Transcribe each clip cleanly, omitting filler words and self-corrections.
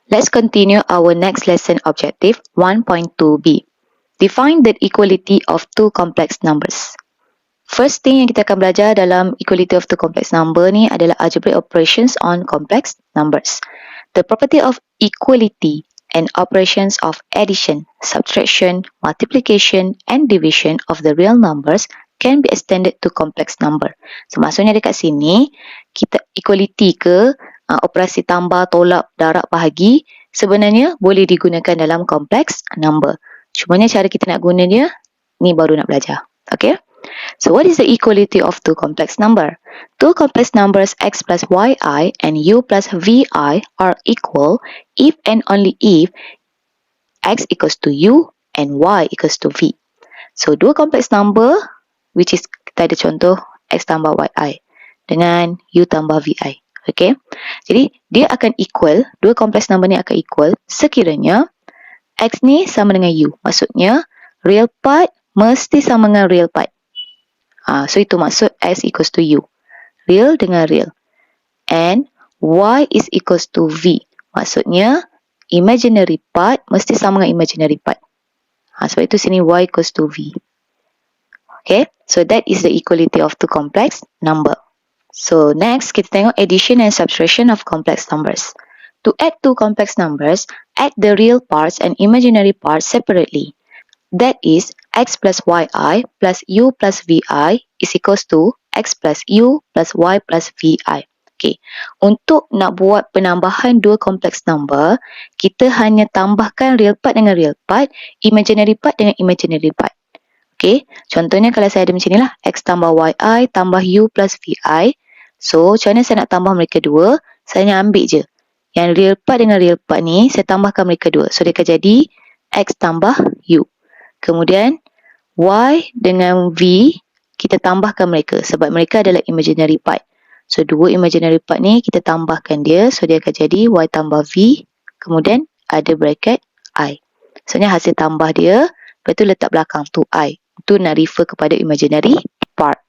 Let's continue our next lesson objective 1.2b. Define the equality of two complex numbers. First thing yang kita akan belajar dalam equality of two complex number ni adalah algebraic operations on complex numbers. The property of equality and operations of addition, subtraction, multiplication and division of the real numbers can be extended to complex number. So maksudnya dekat sini, kita equality ke operasi tambah, tolak, darab, bahagi sebenarnya boleh digunakan dalam complex number. Cumanya cara kita nak guna dia, ni baru nak belajar. Okay? So what is the equality of two complex number? Two complex numbers x plus yi and u plus vi are equal if and only if x equals to u and y equals to v. So dua complex number, which is kita ada contoh x tambah yi dengan u tambah vi. Okay? Jadi dia akan equal, dua complex number ni akan equal sekiranya x ni sama dengan u. Maksudnya real part mesti sama dengan real part. So itu maksud x equals to u. Real dengan real. And y is equals to v. Maksudnya imaginary part mesti sama dengan imaginary part. Sebab itu sini y equals to v. Okay. So that is the equality of two complex number. So next kita tengok addition and subtraction of complex numbers. To add two complex numbers, add the real parts and imaginary parts separately. That is, x plus yi plus u plus vi is equals to x plus u plus y plus vi. Okay. Untuk nak buat penambahan dua complex number, kita hanya tambahkan real part dengan real part, imaginary part dengan imaginary part. Okay. Contohnya kalau saya ada macam ni lah, x tambah yi tambah u plus vi. So, macam mana saya nak tambah mereka dua? Saya hanya ambil je. Yang real part dengan real part ni, saya tambahkan mereka dua. So, dia akan jadi x tambah u. Kemudian y dengan v kita tambahkan mereka sebab mereka adalah imaginary part. So dua imaginary part ni kita tambahkan dia, so dia akan jadi y tambah v, kemudian ada bracket I. Maksudnya hasil tambah dia, lepas tu letak belakang tu I. Itu nak refer kepada imaginary part.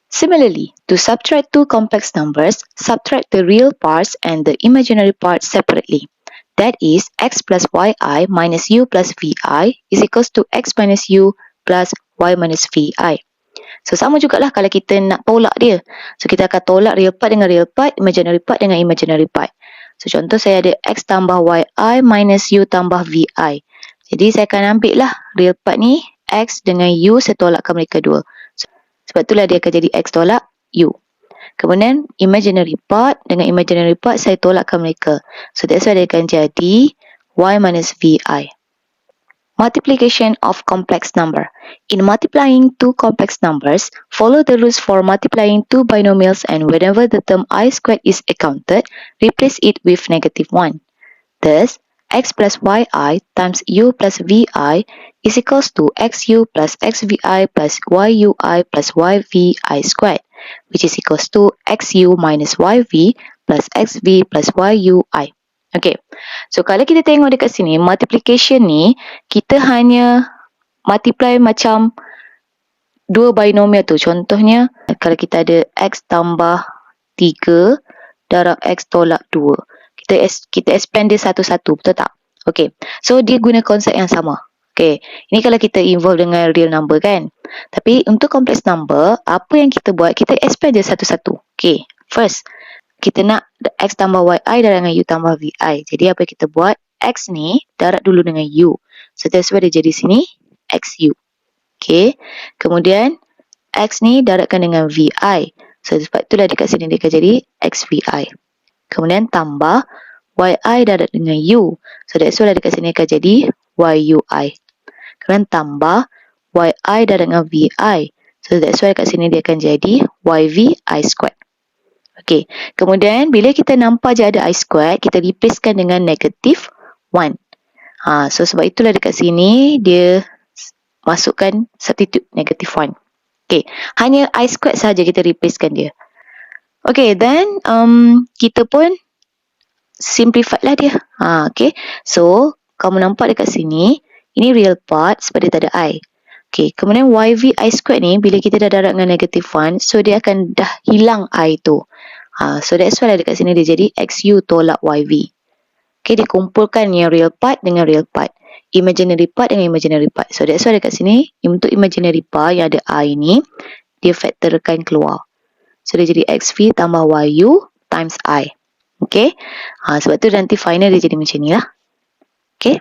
Similarly, to subtract two complex numbers, subtract the real parts and the imaginary parts separately. That is, x plus yi minus u plus vi is equals to x minus u plus y minus vi. So, sama jugalah kalau kita nak tolak dia. So, kita akan tolak real part dengan real part, imaginary part dengan imaginary part. So, contoh saya ada x tambah yi minus u tambah vi. Jadi, saya akan ambil lah real part ni, x dengan u, saya tolakkan mereka dua. So, sebab itulah dia akan jadi x tolak u. Kemudian imaginary part dengan imaginary part saya tolakkan mereka. So that's why dia akan jadi y minus vi. Multiplication of complex number. In multiplying two complex numbers, follow the rules for multiplying two binomials and whenever the term I squared is accounted, replace it with -1. Thus, x plus yi times u plus vi is equals to xu plus xvi plus yui plus yvi squared, which is equals to xu minus yv plus xv plus yui. Okay, so kalau kita tengok dekat sini, multiplication ni, kita hanya multiply macam dua binomial tu. Contohnya, kalau kita ada x tambah 3 darab x tolak 2. Kita expand dia satu-satu, betul tak? Okay, so dia guna konsep yang sama. Okay, ini kalau kita involve dengan real number kan. Tapi untuk complex number, apa yang kita buat, kita expand dia satu-satu. Okay, first, kita nak x tambah yi darab dengan u tambah vi. Jadi apa yang kita buat, x ni darab dulu dengan u. So that's why dia jadi sini, xu. Okay, kemudian x ni darabkan dengan vi. So sebab itulah dekat sini dia akan jadi xvi. Kemudian tambah yi darab dengan u. So that's why dekat sini akan jadi yui. Kemudian tambah yi darab dengan vi. So that's why dekat sini dia akan jadi yvi squared. Okay, kemudian bila kita nampak je ada I squared, kita replacekan dengan -1. So sebab itulah dekat sini dia masukkan substitute -1. Okay, hanya I squared sahaja kita replacekan dia. Okay, then kita pun simplify lah dia. Okay, so kamu nampak dekat sini, ini real part sebab dia tak ada I. Okay, kemudian yv squared ni, bila kita dah darab dengan -1, so dia akan dah hilang I tu. So that's why dekat sini dia jadi xu tolak yv. Okay, dia kumpulkan yang real part dengan real part. Imaginary part dengan imaginary part. So, that's why dekat sini, untuk imaginary part yang ada I ni, dia factorkan keluar. So, dia jadi XV tambah YU times I. Okay. Sebab tu nanti final dia jadi macam ni lah. Okay.